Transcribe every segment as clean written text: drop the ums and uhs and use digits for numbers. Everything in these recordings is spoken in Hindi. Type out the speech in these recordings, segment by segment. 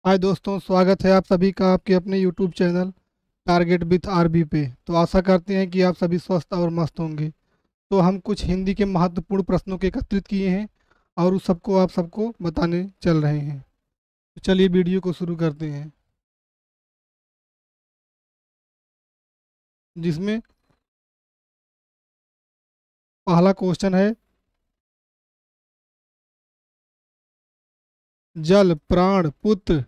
हाय दोस्तों, स्वागत है आप सभी का आपके अपने YouTube channel target with RB पे। तो आशा करते हैं कि आप सभी स्वस्थ और मस्त होंगे। तो हम कुछ हिंदी के महत्वपूर्ण प्रश्नों के एकत्रित किए हैं और उस सबको आप सबको बताने चल रहे हैं। तो चलिए वीडियो को शुरू करते हैं, जिसमें पहला क्वेश्चन है, जल प्राण पुत्र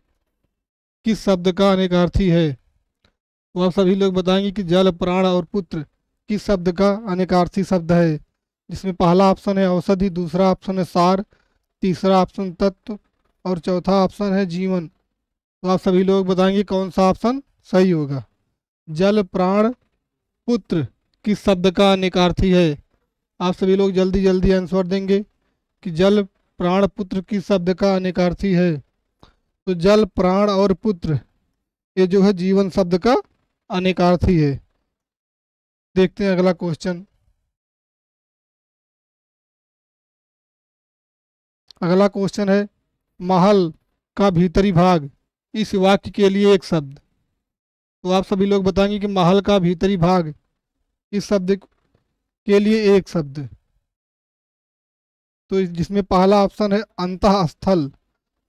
किस शब्द का अनेकार्थी है। तो आप सभी लोग बताएंगे कि जल प्राण और पुत्र किस शब्द का अनेकार्थी शब्द है। जिसमें पहला ऑप्शन है औषधि, दूसरा ऑप्शन है सार, तीसरा ऑप्शन तत्व और चौथा ऑप्शन है जीवन। तो आप सभी लोग बताएंगे कौन सा ऑप्शन सही होगा। जल प्राण पुत्र किस शब्द का अनेकार्थी है। आप सभी लोग जल्दी जल्दी आंसर देंगे कि जल प्राण पुत्र किस शब्द का अनेकार्थी है। तो जल प्राण और पुत्र ये जो है जीवन शब्द का अनेकार्थी है। देखते हैं अगला क्वेश्चन। अगला क्वेश्चन है, महल का भीतरी भाग इस वाक्य के लिए एक शब्द। तो आप सभी लोग बताएंगे कि महल का भीतरी भाग इस शब्द के लिए एक शब्द। तो जिसमें पहला ऑप्शन है अंतःस्थल,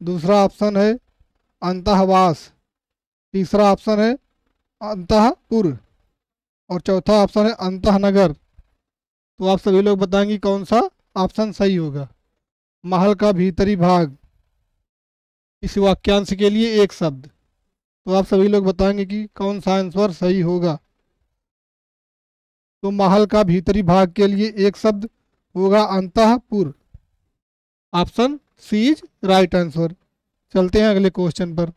दूसरा ऑप्शन है अंतःवास, तीसरा ऑप्शन है अंतःपुर और चौथा ऑप्शन है अंतःनगर। तो आप सभी लोग बताएंगे कौन सा ऑप्शन सही होगा। महल का भीतरी भाग इस वाक्यांश के लिए एक शब्द। तो आप सभी लोग बताएंगे कि कौन सा आंसर सही होगा। तो महल का भीतरी भाग के लिए एक शब्द होगा अंतःपुर। Option C is right answer. चलते हैं अगले क्वेश्चन पर।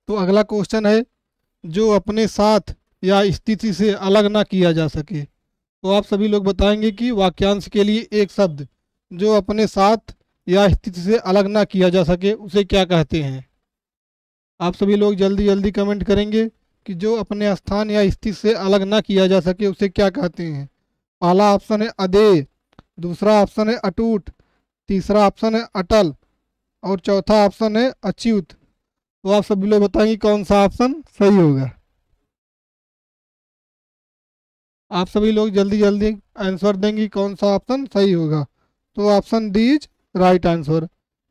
तो अगला क्वेश्चन है, जो अपने साथ या स्थिति से अलग ना किया जा सके। तो आप सभी लोग बताएंगे कि वाक्यांश के लिए एक शब्द जो अपने साथ या स्थिति से अलग ना किया जा सके उसे क्या कहते हैं। आप सभी लोग जल्दी जल्दी कमेंट करेंगे कि जो अपने स्थान या स्थिति से अलग ना किया जा सके उसे क्या कहते हैं। पहला ऑप्शन है अदेय, दूसरा ऑप्शन है अटूट, तीसरा ऑप्शन है अटल और चौथा ऑप्शन है अच्युत। तो आप सभी लोग बताएंगे कौन सा ऑप्शन सही होगा। आप सभी लोग जल्दी जल्दी आंसर देंगे कौन सा ऑप्शन सही होगा। तो option D is right answer.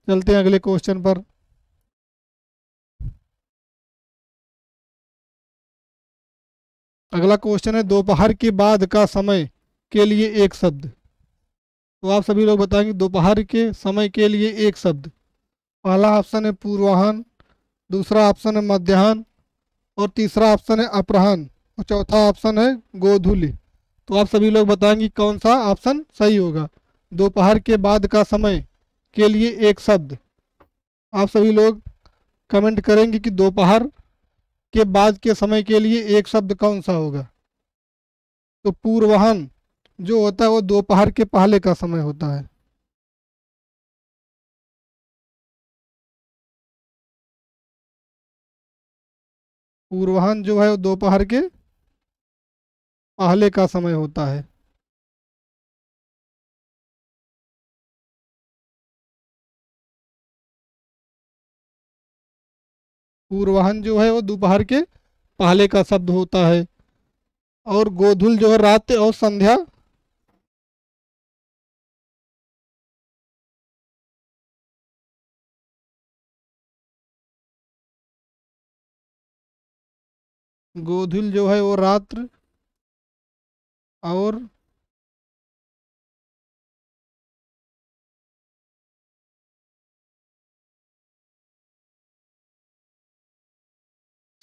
चलते हैं अगले क्वेश्चन पर। अगला क्वेश्चन है, दोपहर के बाद का समय के लिए एक शब्द। तो आप सभी लोग बताएंगे दोपहर के समय के लिए एक शब्द। पहला ऑप्शन है पूर्वाह्न, दूसरा ऑप्शन है मध्याह्न और तीसरा ऑप्शन है अपराह्न और चौथा ऑप्शन है गोधूलि। तो आप सभी लोग बताएंगे कौन सा ऑप्शन सही होगा। दोपहर के बाद का समय के लिए एक शब्द। आप सभी लोग कमेंट करेंगे कि दोपहर के बाद के समय के लिए एक शब्द कौन सा होगा। तो पूर्वाह्न जो होता है वो दोपहर के पहले का समय होता है। पूर्वाह्न जो है वो दोपहर के पहले का समय होता है। पूर्वाह्न जो है वो दोपहर के पहले का शब्द होता है और गोधूल जो है रात और संध्या। गोधूल जो है वो रात्र और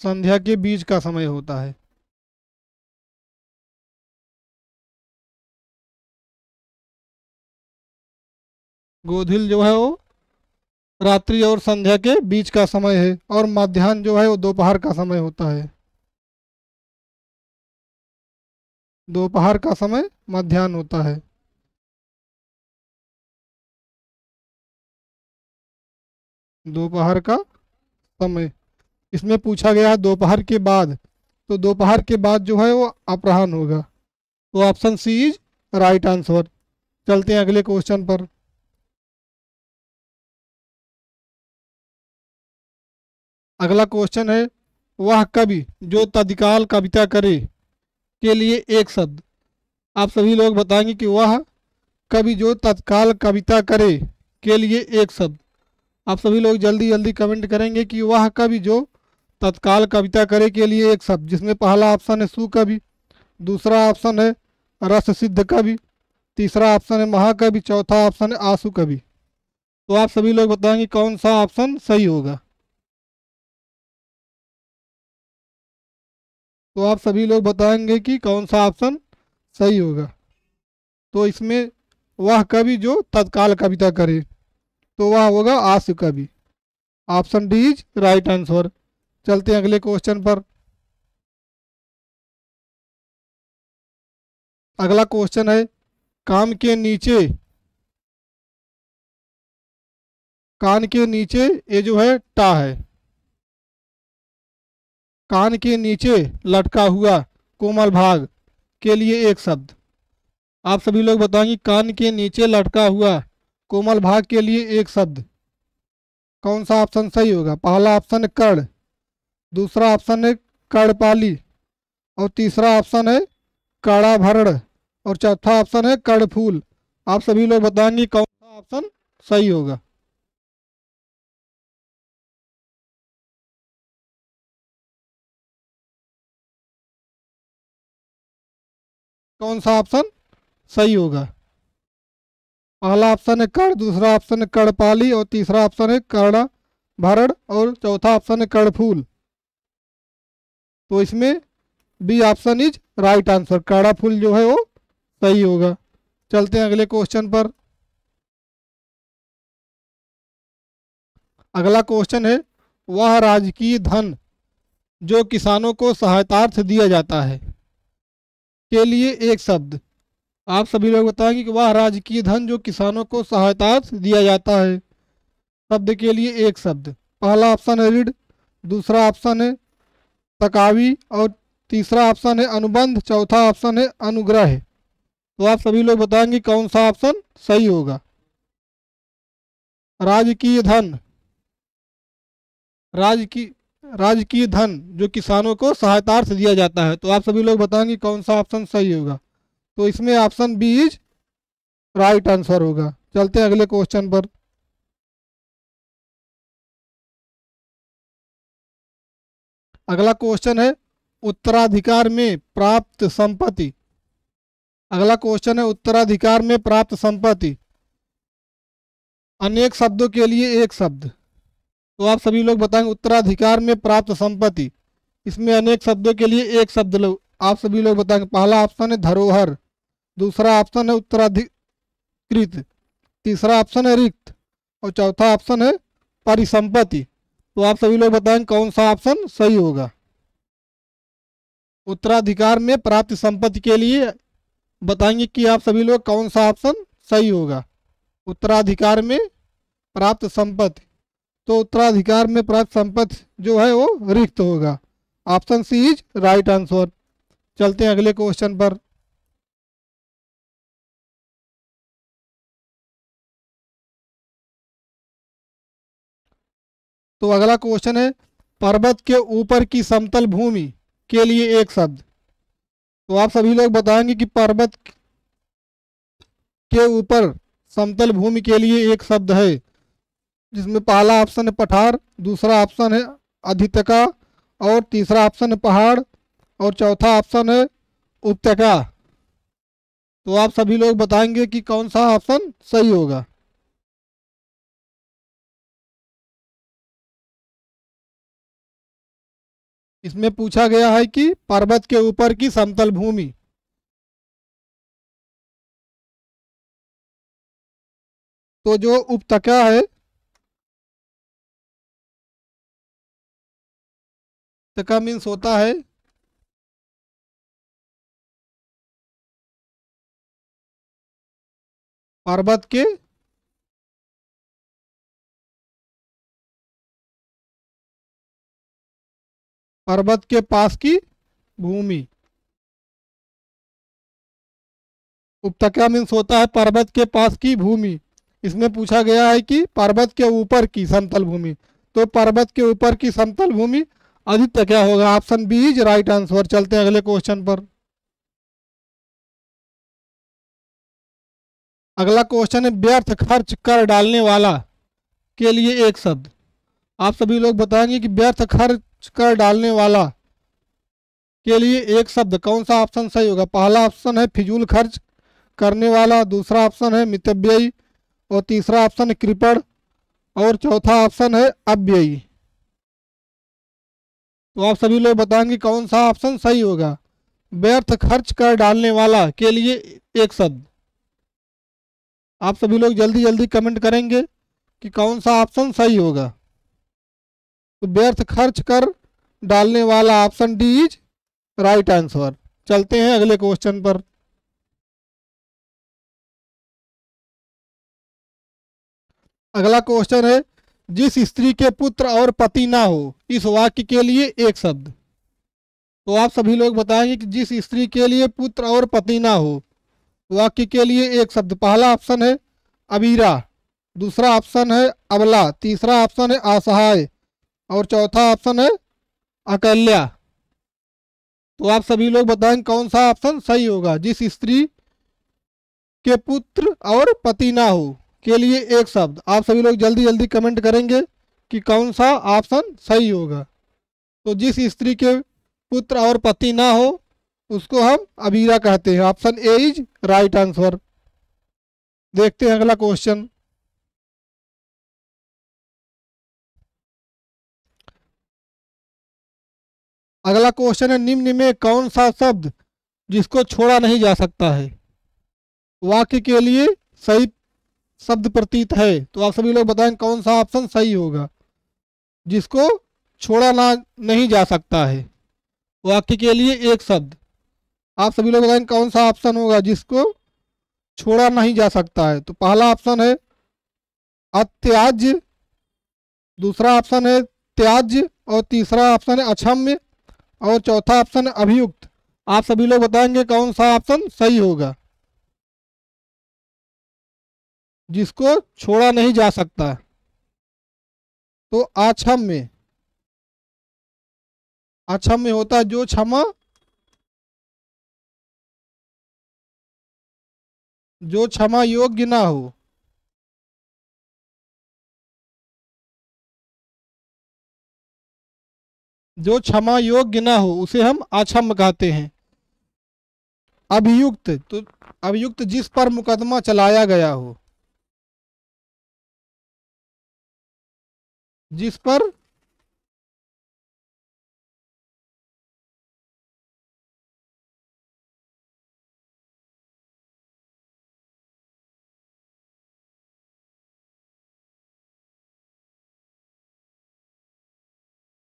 संध्या के बीच का समय होता है। गोधूल जो है वो रात्रि और संध्या के बीच का समय है और मध्याह्न जो है वो दोपहर का समय होता है। दोपहर का समय मध्याह्न होता है। दोपहर का समय इसमें पूछा गया है दोपहर के बाद, तो दोपहर के बाद जो है वो अपराह्न होगा। तो option C is right answer. चलते हैं अगले क्वेश्चन पर। अगला क्वेश्चन है, वह कवि जो तत्काल कविता करे के लिए एक शब्द। आप सभी लोग बताएंगे कि वह कवि जो तत्काल कविता करे के लिए एक शब्द। आप सभी लोग जल्दी जल्दी कमेंट करेंगे कि वह कवि जो तत्काल कविता करे के लिए एक शब्द, जिसमें पहला ऑप्शन है सुकवि, दूसरा ऑप्शन है रस सिद्ध कवि, तीसरा ऑप्शन है महाकवि, चौथा ऑप्शन है आशु कवि। तो आप सभी लोग बताएंगे कौन सा ऑप्शन सही होगा। तो आप सभी लोग बताएंगे कि कौन सा ऑप्शन सही होगा। तो इसमें वह कवि जो तत्काल कविता करे, तो वह होगा आशु कवि। Option D is right answer. चलते हैं अगले क्वेश्चन पर। अगला क्वेश्चन है, काम के नीचे, कान के नीचे ये जो है टा है, कान के नीचे लटका हुआ कोमल भाग के लिए एक शब्द। आप सभी लोग बताएंगे कान के नीचे लटका हुआ कोमल भाग के लिए एक शब्द। कौन सा ऑप्शन सही होगा। पहला ऑप्शन है कर्ण, दूसरा ऑप्शन है कर्णपाली, और तीसरा ऑप्शन है कर्णाभरण, और चौथा ऑप्शन है कर्णफूल। आप सभी लोग बताएंगे कौन सा ऑप्शन सही होगा। कौन सा ऑप्शन सही होगा। पहला ऑप्शन है कर्ण, दूसरा ऑप्शन है कर्णपाली, और तीसरा ऑप्शन है कर्णभरण, और चौथा ऑप्शन है कर्णफूल। तो इसमें B option is right answer, कर्णफूल जो है वो सही होगा। चलते हैं अगले क्वेश्चन पर। अगला क्वेश्चन है, वह राजकीय धन जो किसानों को सहायतार्थ दिया जाता है के लिए एक शब्द। आप सभी लोग बताएंगे कि वह राजकीय धन जो किसानों को सहायतार्थ दिया जाता है, शब्द के लिए एक शब्द। पहला ऑप्शन है ऋण, दूसरा ऑप्शन है तकावी, और तीसरा ऑप्शन है अनुबंध, चौथा ऑप्शन है अनुग्रह। तो आप सभी लोग बताएंगे कौन सा ऑप्शन सही होगा। राजकीय धन, राजकीय राजकीय धन जो किसानों को सहायतार्थ दिया जाता है, तो आप सभी लोग बताएंगे कौन सा ऑप्शन सही होगा। तो इसमें option B is right answer होगा। चलते हैं अगले क्वेश्चन पर। अगला क्वेश्चन है, उत्तराधिकार में प्राप्त संपत्ति। अगला क्वेश्चन है, उत्तराधिकार में प्राप्त संपत्ति, अनेक शब्दों के लिए एक शब्द। तो आप सभी लोग बताएंगे उत्तराधिकार में प्राप्त संपत्ति, इसमें अनेक शब्दों के लिए एक शब्द लो। आप सभी लोग बताएंगे पहला ऑप्शन है धरोहर, दूसरा ऑप्शन है उत्तराधिकृत, तीसरा ऑप्शन है रिक्त, और चौथा ऑप्शन है परिसंपत्ति। तो आप सभी लोग बताएंगे कौन सा ऑप्शन सही होगा। उत्तराधिकार में प्राप्त संपत्ति के लिए बताएंगे कि आप सभी लोग कौन सा ऑप्शन सही होगा। उत्तराधिकार में प्राप्त संपत्ति, तो उत्तराधिकार में प्राप्त संपत्ति जो है वो रिक्त होगा। Option C is right answer. चलते हैं अगले क्वेश्चन पर। तो अगला क्वेश्चन है, पर्वत के ऊपर की समतल भूमि के लिए एक शब्द। तो आप सभी लोग बताएंगे कि पर्वत के ऊपर समतल भूमि के लिए एक शब्द है, जिसमें पहला ऑप्शन है पठार, दूसरा ऑप्शन है अधितका, और तीसरा ऑप्शन है पहाड़, और चौथा ऑप्शन है उपत्यका। तो आप सभी लोग बताएंगे कि कौन सा ऑप्शन सही होगा। इसमें पूछा गया है कि पर्वत के ऊपर की समतल भूमि, तो जो उपत्यका है, उपत्यका मीन्स होता है पर्वत के पर्वत के पास की भूमि। उपत्यका मीन्स होता है पर्वत के पास की भूमि। इसमें पूछा गया है कि पर्वत के ऊपर की समतल भूमि, तो पर्वत के ऊपर की समतल भूमि अधिकतर क्या होगा? Option B is right answer. चलते हैं अगले क्वेश्चन पर। अगला क्वेश्चन है व्यर्थ खर्च कर डालने वाला के लिए एक शब्द। आप सभी लोग बताएंगे कि व्यर्थ खर्च कर डालने वाला के लिए एक शब्द कौन सा ऑप्शन सही होगा? पहला ऑप्शन है फिजूल खर्च करने वाला, दूसरा ऑप्शन है मितव्ययी, और तीसरा ऑप्शन है कृपण, और चौथा ऑप्शन है अव्ययी। तो आप सभी लोग बताएंगे कौन सा ऑप्शन सही होगा? व्यर्थ खर्च कर डालने वाला के लिए एक शब्द। आप सभी लोग जल्दी जल्दी कमेंट करेंगे कि कौन सा ऑप्शन सही होगा। तो व्यर्थ खर्च कर डालने वाला option D is right answer. चलते हैं अगले क्वेश्चन पर। अगला क्वेश्चन है जिस स्त्री के पुत्र और पति ना हो इस वाक्य के लिए एक शब्द। तो आप सभी लोग बताएंगे कि जिस स्त्री के लिए पुत्र और पति ना हो वाक्य के लिए एक शब्द। पहला ऑप्शन है अबीरा, दूसरा ऑप्शन है अबला, तीसरा ऑप्शन है असहाय, और चौथा ऑप्शन है अकल्या। तो आप सभी लोग बताएंगे कौन सा ऑप्शन सही होगा? जिस स्त्री के पुत्र और पति ना हो के लिए एक शब्द। आप सभी लोग जल्दी जल्दी कमेंट करेंगे कि कौन सा ऑप्शन सही होगा। तो जिस स्त्री के पुत्र और पति ना हो उसको हम अबीरा कहते हैं। Option A is right answer. देखते हैं अगला क्वेश्चन। अगला क्वेश्चन है निम्न में कौन सा शब्द जिसको छोड़ा नहीं जा सकता है वाक्य के लिए सही शब्द प्रतीत है? तो आप सभी लोग बताएं कौन सा ऑप्शन सही होगा? जिसको छोड़ा ना नहीं जा सकता है वाक्य के लिए एक शब्द। आप सभी लोग बताएं कौन सा ऑप्शन होगा जिसको छोड़ा नहीं जा सकता है? तो पहला ऑप्शन है अत्याज्य, दूसरा ऑप्शन है त्याज्य, और तीसरा ऑप्शन है अक्षम्य, और चौथा ऑप्शन है अभियुक्त। आप सभी लोग बताएंगे कौन सा ऑप्शन सही होगा? जिसको छोड़ा नहीं जा सकता। तो अक्षम्य, अक्षम्य होता है जो क्षमा, जो क्षमा योग्य ना हो। जो क्षमा योग्य ना हो उसे हम अक्षम्य कहते हैं। अभियुक्त, तो अभियुक्त जिस पर मुकदमा चलाया गया हो, जिस पर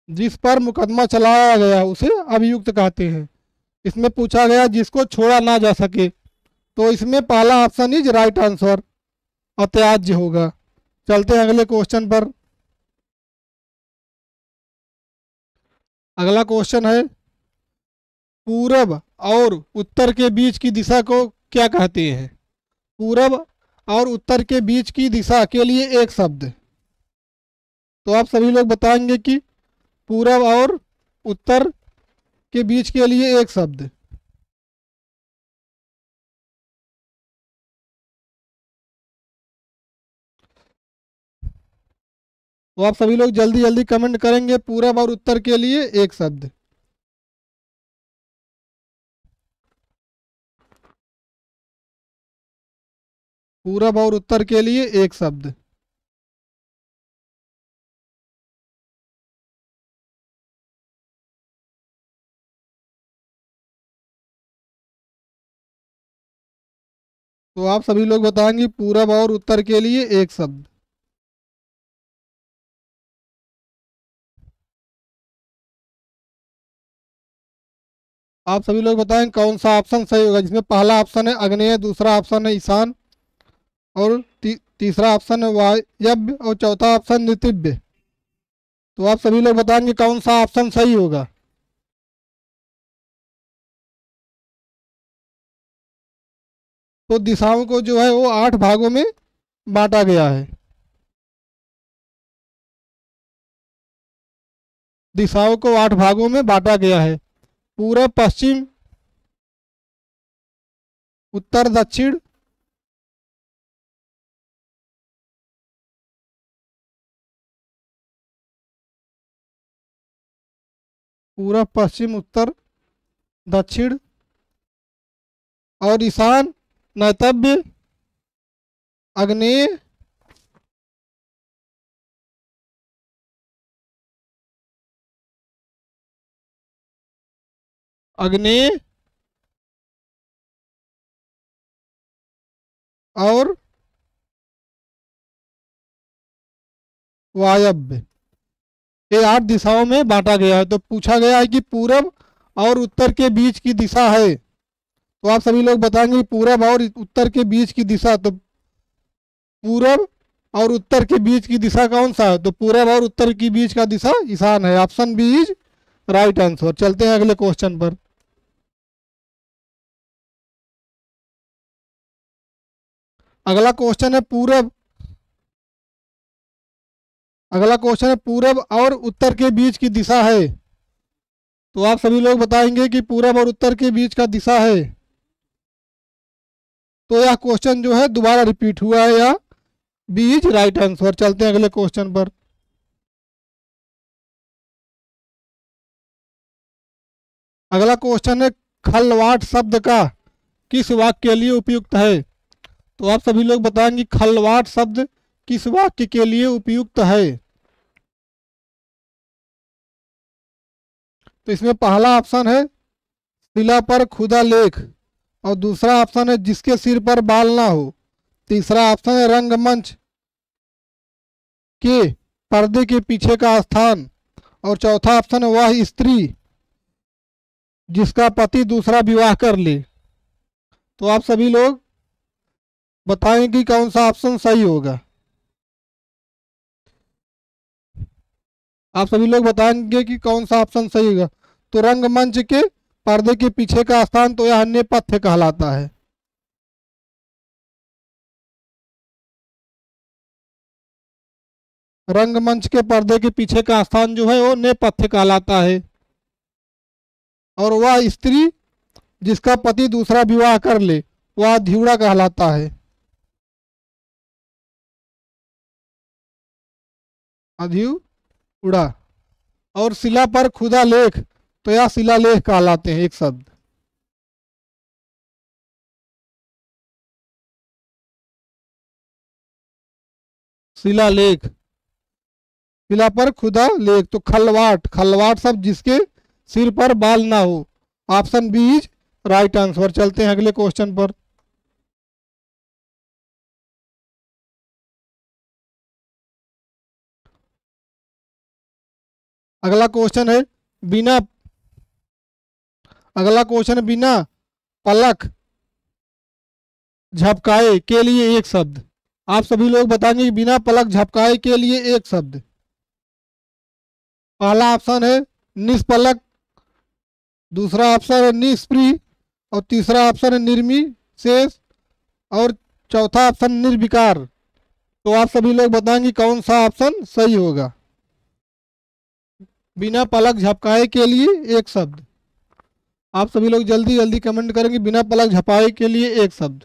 जिस पर मुकदमा चलाया गया उसे अभियुक्त कहते हैं। इसमें पूछा गया जिसको छोड़ा ना जा सके, तो इसमें पहला ऑप्शन इज राइट आंसर अत्याज्य होगा। चलते हैं अगले क्वेश्चन पर। अगला क्वेश्चन है पूरब और उत्तर के बीच की दिशा को क्या कहते हैं? पूरब और उत्तर के बीच की दिशा के लिए एक शब्द। तो आप सभी लोग बताएंगे कि पूरब और उत्तर के बीच के लिए एक शब्द। तो आप सभी लोग जल्दी जल्दी कमेंट करेंगे पूरब और उत्तर के लिए एक शब्द। पूरब और उत्तर के लिए एक शब्द। तो आप सभी लोग बताएंगे पूरब और उत्तर के लिए एक शब्द। आप सभी लोग बताएं कौन सा ऑप्शन सही होगा? जिसमें पहला ऑप्शन है आग्नेय, दूसरा ऑप्शन है ईशान, और तीसरा ऑप्शन है वायव्य, और चौथा ऑप्शन ऋतिव्य। तो आप सभी लोग बताएंगे कौन सा ऑप्शन सही होगा? तो दिशाओं को जो है वो 8 भागों में बांटा गया है। दिशाओं को 8 भागों में बांटा गया है। पूरब पश्चिम, उत्तर दक्षिण, पूरब पश्चिम उत्तर दक्षिण और ईशान, नैतव्य, आग्नेय, आग्नेय और वायव्य, ये 8 दिशाओं में बांटा गया है। तो पूछा गया है कि पूरब और उत्तर के बीच की दिशा है, तो आप सभी लोग बताएंगे पूरब और उत्तर के बीच की दिशा। तो पूरब और उत्तर के बीच की दिशा कौन सा है? तो पूरब और उत्तर के बीच का दिशा ईशान है। Option B is right answer. चलते हैं अगले क्वेश्चन पर। अगला क्वेश्चन है पूरब, अगला क्वेश्चन है पूरब और उत्तर के बीच की दिशा है। तो आप सभी लोग बताएंगे कि पूरब और उत्तर के बीच का दिशा है। तो यह क्वेश्चन जो है दोबारा रिपीट हुआ है, या बी इज राइट आंसर। चलते हैं अगले क्वेश्चन पर। अगला क्वेश्चन है खलवाट शब्द का किस वाक्य के लिए उपयुक्त है? तो आप सभी लोग बताएंगे खलवाट शब्द किस वाक्य के लिए उपयुक्त है? तो इसमें पहला ऑप्शन है शिला पर खुदा लेख, और दूसरा ऑप्शन है जिसके सिर पर बाल ना हो, तीसरा ऑप्शन है रंगमंच के पर्दे के पीछे का स्थान, और चौथा ऑप्शन है वह स्त्री जिसका पति दूसरा विवाह कर ले। तो आप सभी लोग बताएं कि कौन सा ऑप्शन सही होगा। आप सभी लोग बताएंगे कि कौन सा ऑप्शन सही होगा। तो रंगमंच के पर्दे के पीछे का स्थान, तो यह नेपथ्य कहलाता है। रंगमंच के पर्दे के पीछे का स्थान जो है वो नेपथ्य कहलाता है। और वह स्त्री जिसका पति दूसरा विवाह कर ले वह ध्युड़ा कहलाता है। अध्युड़ा। और शिला पर खुदा लेख, तो यह शिलालेख कहलाते हैं एक शब्द। शिलालेख, शिला पर खुदा लेख। तो खलवाट, खलवाट शब्द जिसके सिर पर बाल ना हो। Option B is right answer. चलते हैं अगले क्वेश्चन पर। अगला क्वेश्चन है बिना, अगला क्वेश्चन है बिना पलक झपकाए के लिए एक शब्द। आप सभी लोग बताएंगे कि बिना पलक झपकाए के लिए एक शब्द। पहला ऑप्शन है निष्पलक, दूसरा ऑप्शन है निष्प्री, और तीसरा ऑप्शन है निर्विशेष, और चौथा ऑप्शन निर्विकार। तो आप सभी लोग बताएंगे कौन सा ऑप्शन सही होगा। बिना पलक झपकाए के लिए एक शब्द। आप सभी लोग जल्दी जल्दी कमेंट करेंगे बिना पलक झपकाए के लिए एक शब्द।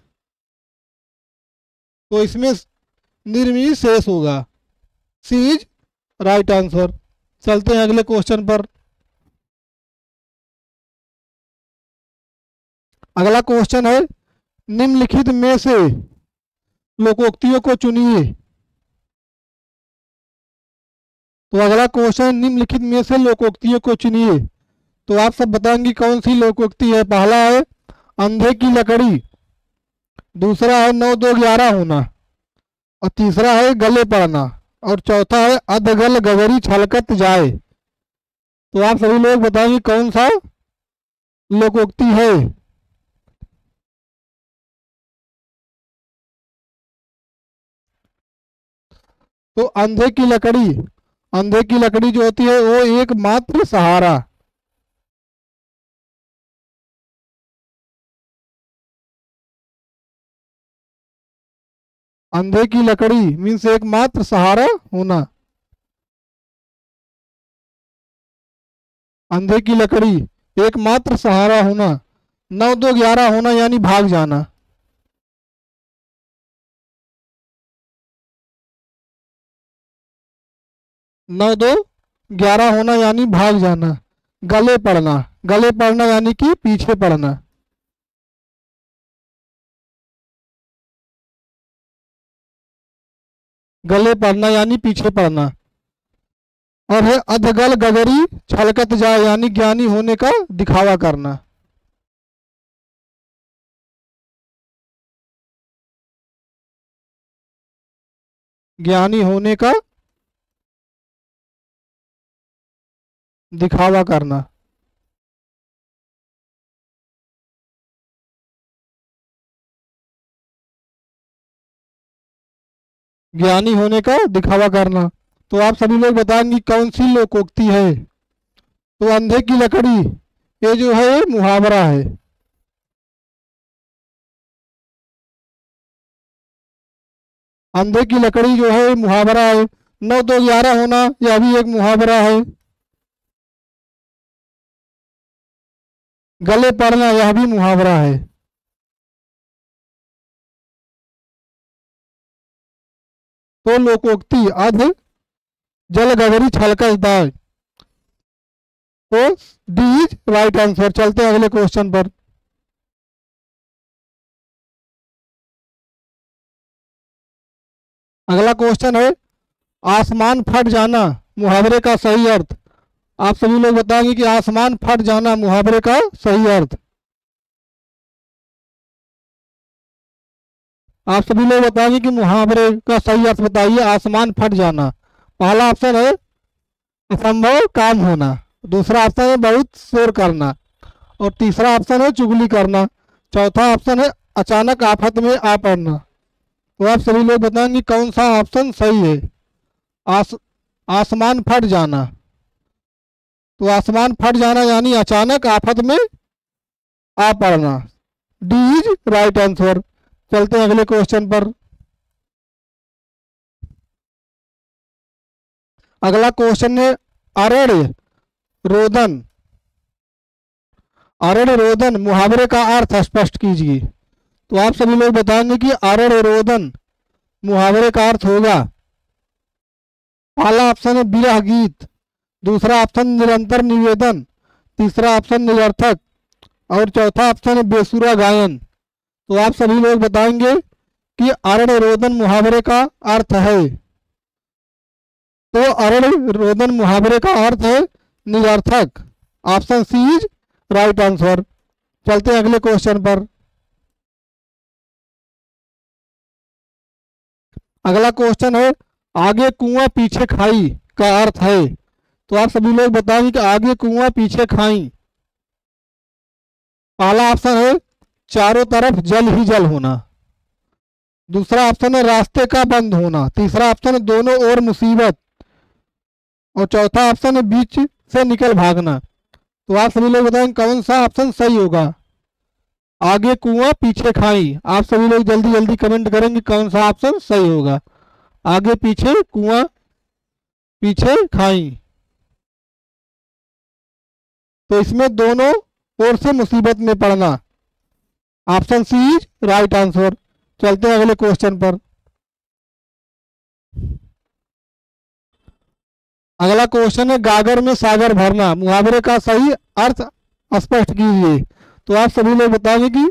तो इसमें निर्विशेष होगा। सी इज राइट आंसर। चलते हैं अगले क्वेश्चन पर। अगला क्वेश्चन है निम्नलिखित में से लोकोक्तियों को चुनिए। तो अगला क्वेश्चन निम्नलिखित में से लोकोक्तियों को चुनिए। तो आप सब बताएंगे कौन सी लोकोक्ति है। पहला है अंधे की लकड़ी, दूसरा है 9 2 11 होना, और तीसरा है गले पड़ना, और चौथा है अधगल गगरी छलकत जाए। तो आप सभी लोग बताएंगे कौन सा लोकोक्ति है। तो अंधे की लकड़ी, अंधे की लकड़ी जो होती है वो एकमात्र सहारा। अंधे की लकड़ी मीन्स एकमात्र सहारा होना। अंधे की लकड़ी एकमात्र सहारा होना। 9 2 11 होना यानी भाग जाना। 9 2 11 होना यानी भाग जाना। गले पड़ना, गले पड़ना यानी कि पीछे पड़ना। गले पड़ना यानी पीछे पड़ना। और है अधगल गगरी छलकत जाए यानी ज्ञानी होने का दिखावा करना। ज्ञानी होने का दिखावा करना। ज्ञानी होने का दिखावा करना। तो आप सभी लोग बताएंगे कौन सी लोकोक्ति है। तो अंधे की लकड़ी ये जो है ये मुहावरा है। अंधे की लकड़ी जो है ये मुहावरा है। 9 2 11 होना यह भी एक मुहावरा है। गले पड़ना यह भी मुहावरा है। तो लोकोक्ति अध जल गगरी छलकत दाय। तो डी इज राइट आंसर। चलते हैं अगले क्वेश्चन पर। अगला क्वेश्चन है आसमान फट जाना मुहावरे का सही अर्थ। आप सभी लोग बताएंगे कि आसमान फट जाना मुहावरे का सही अर्थ। आप सभी लोग बताएंगे कि मुहावरे का सही अर्थ बताइए। आसमान फट जाना, पहला ऑप्शन है असंभव काम होना, दूसरा ऑप्शन है बहुत शोर करना, और तीसरा ऑप्शन है चुगली करना, चौथा ऑप्शन है अचानक आफत में आ पड़ना। तो आप सभी लोग बताएंगे कौन सा ऑप्शन सही है। आस आसमान फट जाना, तो आसमान फट जाना यानी अचानक आफत में आ पड़ना। D is right answer. चलते हैं अगले क्वेश्चन पर। अगला क्वेश्चन है अरण्य रोदन। अरण्य रोदन मुहावरे का अर्थ स्पष्ट कीजिए। तो आप सभी लोग बताएंगे कि अरण्य रोदन मुहावरे का अर्थ होगा, पहला ऑप्शन है विरह गीत, दूसरा ऑप्शन निरंतर निवेदन, तीसरा ऑप्शन निरर्थक, और चौथा ऑप्शन है बेसुरा गायन। तो आप सभी लोग बताएंगे कि अरण्य रोदन मुहावरे का अर्थ है। तो अरण्य रोदन मुहावरे का अर्थ है निरर्थक। Option C is right answer. चलते हैं अगले क्वेश्चन पर। अगला क्वेश्चन है आगे कुआं पीछे खाई का अर्थ है। तो आप सभी लोग बताएंगे कि आगे कुआं पीछे खाई, पहला ऑप्शन है चारों तरफ जल ही जल होना, दूसरा ऑप्शन है रास्ते का बंद होना, तीसरा ऑप्शन है दोनों ओर मुसीबत, और चौथा ऑप्शन है बीच से निकल भागना। तो आप सभी लोग बताएंगे कौन सा ऑप्शन सही होगा। आगे कुआं पीछे खाई, आप सभी लोग जल्दी जल्दी कमेंट करेंगे कौन सा ऑप्शन सही होगा। आगे पीछे कुआं पीछे खाई, तो इसमें दोनों ओर से मुसीबत में पड़ना। Option C is right answer. चलते हैं अगले क्वेश्चन पर। अगला क्वेश्चन है गागर में सागर भरना मुहावरे का सही अर्थ स्पष्ट कीजिए। तो आप सभी लोग बताएंगे कि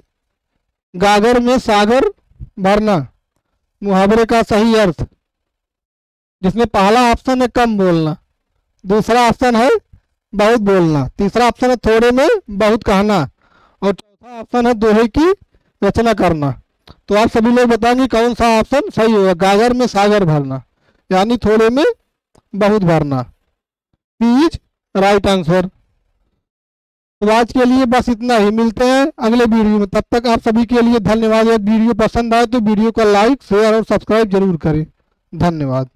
गागर में सागर भरना मुहावरे का सही अर्थ, जिसमें पहला ऑप्शन है कम बोलना, दूसरा ऑप्शन है बहुत बोलना, तीसरा ऑप्शन है थोड़े में बहुत कहना, और चौथा ऑप्शन है दोहे की रचना करना। तो आप सभी लोग बताएंगे कौन सा ऑप्शन सही होगा। गागर में सागर भरना यानी थोड़े में बहुत भरना। Please right answer. तो आज के लिए बस इतना ही, मिलते हैं अगले वीडियो में। तब तक आप सभी के लिए धन्यवाद। यदि वीडियो पसंद आए तो वीडियो को लाइक शेयर और सब्सक्राइब जरूर करें। धन्यवाद।